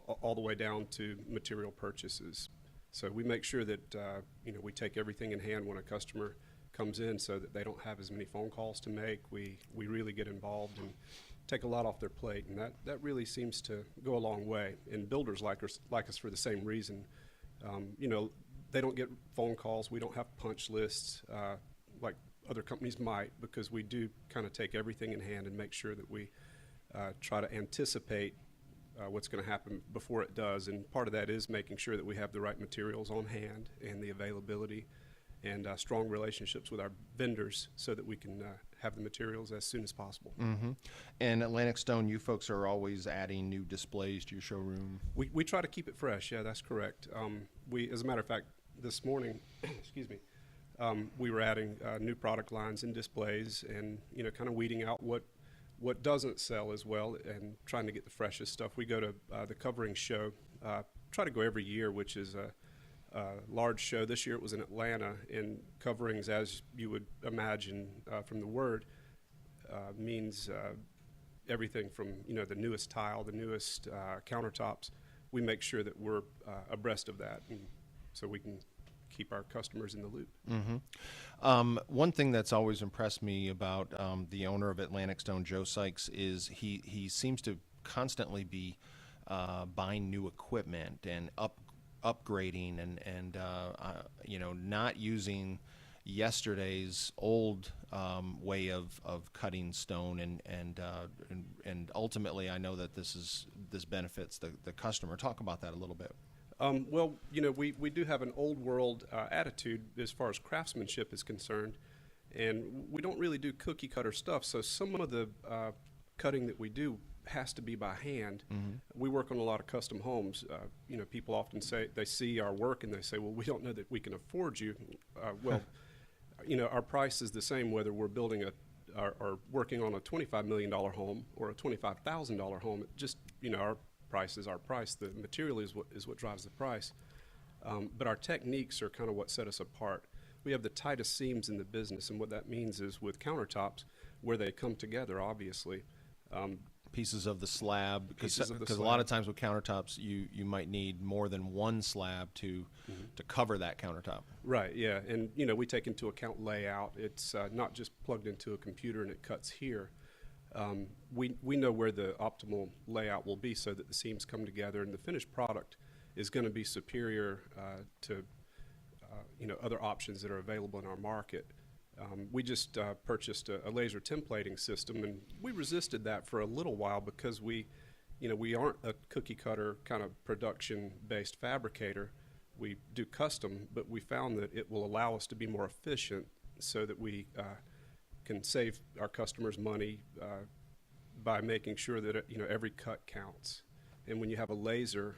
Speaker 9: all the way down to material purchases. So we make sure that we take everything in hand when a customer comes in, so that they don't have as many phone calls to make. We really get involved and take a lot off their plate, and that really seems to go a long way. And builders like us for the same reason. They don't get phone calls. We don't have punch lists like other companies might, because we do kind of take everything in hand and make sure that we try to anticipate what's going to happen before it does. And part of that is making sure that we have the right materials on hand and the availability, and strong relationships with our vendors so that we can have the materials as soon as possible.
Speaker 3: Mm-hmm. And Atlantic Stone, you folks are always adding new displays to your showroom.
Speaker 9: We try to keep it fresh. Yeah, that's correct. As a matter of fact, this morning, excuse me, we were adding new product lines and displays, and kind of weeding out what doesn't sell as well, and trying to get the freshest stuff. We go to the Covering Show, try to go every year, which is a large show. This year it was in Atlanta, and coverings, as you would imagine from the word, means everything from the newest tile, the newest countertops. We make sure that we're abreast of that, and so we can keep our customers in the loop.
Speaker 3: Mm-hmm. One thing that's always impressed me about the owner of Atlantic Stone, Joe Sykes, is he seems to constantly be buying new equipment and upgrading and not using yesterday's old way of cutting stone, and ultimately I know that this benefits the customer. Talk about that a little bit.
Speaker 9: Well, we do have an old world attitude as far as craftsmanship is concerned, and we don't really do cookie cutter stuff. So some of the cutting that we do has to be by hand. Mm-hmm. We work on a lot of custom homes. People often say they see our work and they say, well, we don't know that we can afford you. Our price is the same whether we're building or working on a $25 million home or a $25,000 home. It just, our price is our price. The material is what drives the price. But our techniques are kind of what set us apart. We have the tightest seams in the business, and what that means is with countertops, where they come together, obviously.
Speaker 3: Pieces of the slab, because a lot of times with countertops you might need more than one slab to cover that countertop.
Speaker 9: Right, yeah, and we take into account layout. It's not just plugged into a computer and it cuts here. We know where the optimal layout will be so that the seams come together, and the finished product is going to be superior to other options that are available in our market. We just purchased a laser templating system, and we resisted that for a little while because we aren't a cookie cutter kind of production-based fabricator. We do custom, but we found that it will allow us to be more efficient so that we can save our customers money by making sure that every cut counts. And when you have a laser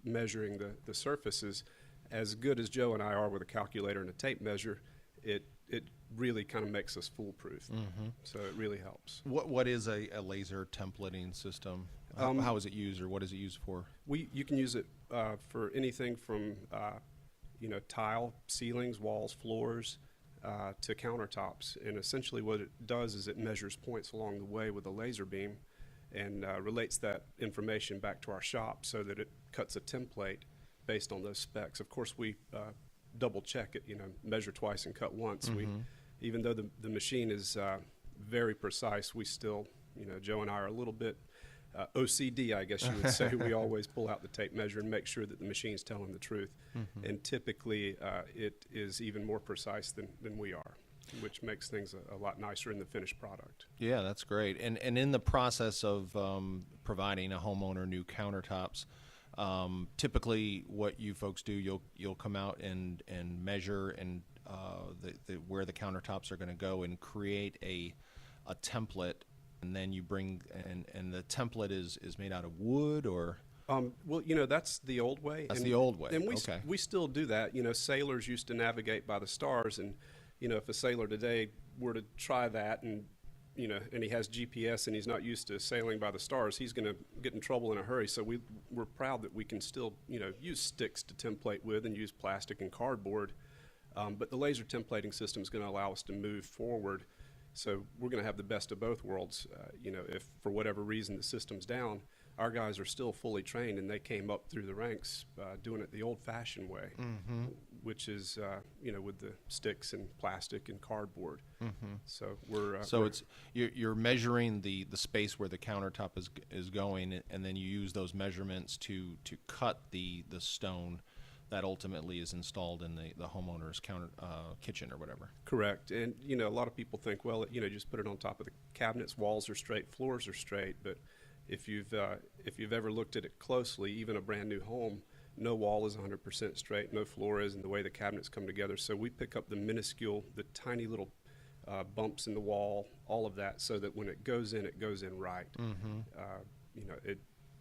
Speaker 9: measuring the surfaces, as good as Joe and I are with a calculator and a tape measure, it really kind of makes us foolproof. Mm-hmm. So it really helps.
Speaker 3: What is a laser templating system? How is it used, or what is it used for?
Speaker 9: You can use it for anything from tile, ceilings, walls, floors, to countertops. And essentially what it does is it measures points along the way with a laser beam and relates that information back to our shop so that it cuts a template based on those specs. Of course, we double check it, measure twice and cut once. Mm-hmm. Even though the machine is very precise, we still, Joe and I are a little bit OCD, I guess you would say. We always pull out the tape measure and make sure that the machine's telling the truth. Mm-hmm. And typically it is even more precise than we are. which makes things a lot nicer in the finished product.
Speaker 3: Yeah, that's great. And in the process of providing a homeowner new countertops, typically what you folks do, you'll come out and measure and where the countertops are going to go and create a template, and then you bring and the template is made out of wood or.
Speaker 9: Well, that's the old way.
Speaker 3: That's the old way.
Speaker 9: And
Speaker 3: Okay.
Speaker 9: we still do that. Sailors used to navigate by the stars, and if a sailor today were to try that and he has GPS and he's not used to sailing by the stars, he's going to get in trouble in a hurry. So we're proud that we can still use sticks to template with and use plastic and cardboard, but the laser templating system is going to allow us to move forward. So we're going to have the best of both worlds. If for whatever reason the system's down, our guys are still fully trained, and they came up through the ranks doing it the old-fashioned way, which is, with the sticks and plastic and cardboard. So
Speaker 3: it's you're measuring the space where the countertop is going, and then you use those measurements to cut the stone that ultimately is installed in the homeowner's kitchen or whatever.
Speaker 9: Correct. And a lot of people think, well, just put it on top of the cabinets. Walls are straight, floors are straight, but if you've ever looked at it closely, even a brand new home, no wall is 100% straight, no floor is, and the way the cabinets come together. So we pick up the tiny little bumps in the wall, all of that, so that when it goes in right.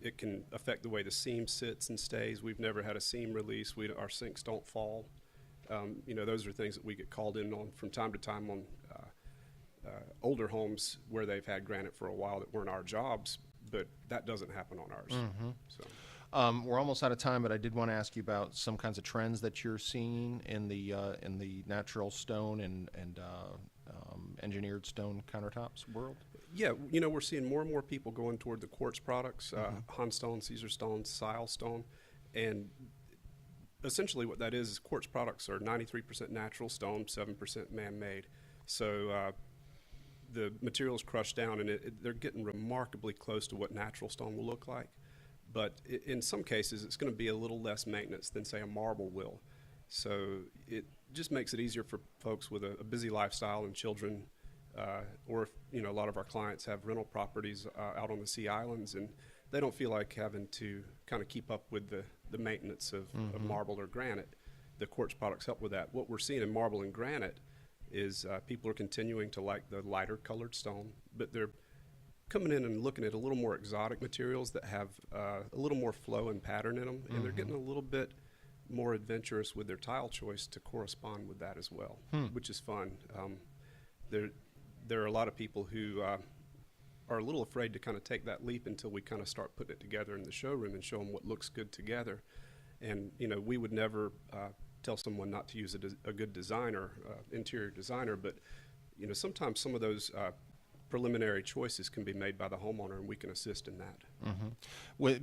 Speaker 9: It can affect the way the seam sits and stays. We've never had a seam release. Our sinks don't fall. Those are things that we get called in on from time to time on older homes where they've had granite for a while that weren't our jobs. But that doesn't happen on ours. So.
Speaker 3: We're almost out of time, but I did want to ask you about some kinds of trends that you're seeing in the natural stone and engineered stone countertops world.
Speaker 9: Yeah, we're seeing more and more people going toward the quartz products, Hanstone, Caesar stone, Sile stone, and essentially what that is quartz products are 93% natural stone, 7% man-made. So the material is crushed down, and they're getting remarkably close to what natural stone will look like. But in some cases, it's going to be a little less maintenance than, say, a marble will. So it just makes it easier for folks with a busy lifestyle and children, or if, a lot of our clients have rental properties out on the Sea Islands, and they don't feel like having to kind of keep up with the maintenance of marble or granite. The quartz products help with that. What we're seeing in marble and granite is people are continuing to like the lighter colored stone, but they're coming in and looking at a little more exotic materials that have a little more flow and pattern in them, and they're getting a little bit more adventurous with their tile choice to correspond with that as well, which is fun. There are a lot of people who are a little afraid to kind of take that leap until we kind of start putting it together in the showroom and show them what looks good together. And we would never tell someone not to use a good designer, interior designer, but sometimes some of those preliminary choices can be made by the homeowner, and we can assist in that.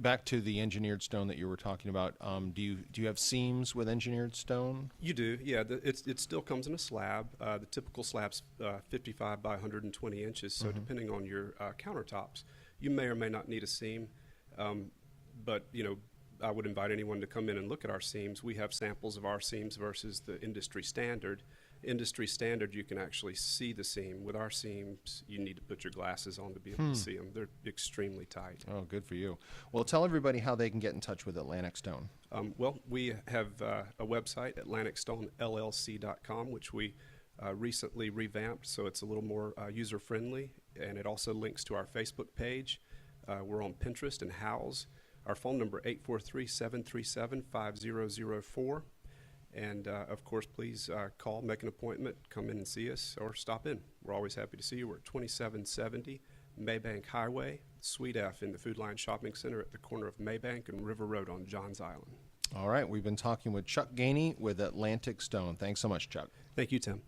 Speaker 3: Back to the engineered stone that you were talking about, do you have seams with engineered stone?
Speaker 9: You do, yeah. It still comes in a slab. The typical slab's 55 by 120 inches, so depending on your countertops, you may or may not need a seam, but I would invite anyone to come in and look at our seams. We have samples of our seams versus the industry standard. Industry standard, you can actually see the seam. With our seams, you need to put your glasses on to be able to see them. They're extremely tight.
Speaker 3: Oh, good for you. Well, tell everybody how they can get in touch with Atlantic Stone.
Speaker 9: Well, we have a website, AtlanticStoneLLC.com, which we recently revamped, so it's a little more user-friendly, and it also links to our Facebook page. We're on Pinterest and Houzz. Our phone number, 843-737-5004. And, of course, please call, make an appointment, come in and see us, or stop in. We're always happy to see you. We're at 2770 Maybank Highway, Suite F in the Food Line Shopping Center at the corner of Maybank and River Road on Johns Island.
Speaker 3: All right. We've been talking with Chuck Gainey with Atlantic Stone. Thanks so much, Chuck.
Speaker 9: Thank you, Tim.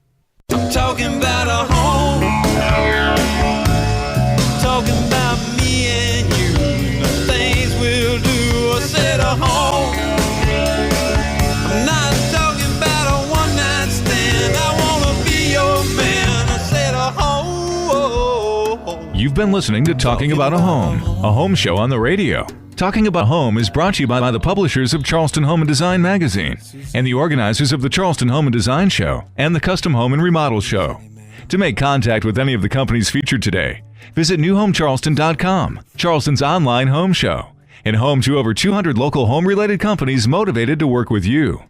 Speaker 1: I'm talking about a home. Talking about me and you. The things we'll do. I said a home. I'm not talking about a one-night stand. I wanna be your man. I said a home.
Speaker 2: You've been listening to Talking About a Home show on the radio. Talking About Home is brought to you by the publishers of Charleston Home and Design magazine and the organizers of the Charleston Home and Design Show and the Custom Home and Remodel Show. To make contact with any of the companies featured today, visit newhomecharleston.com, Charleston's online home show, and home to over 200 local home-related companies motivated to work with you.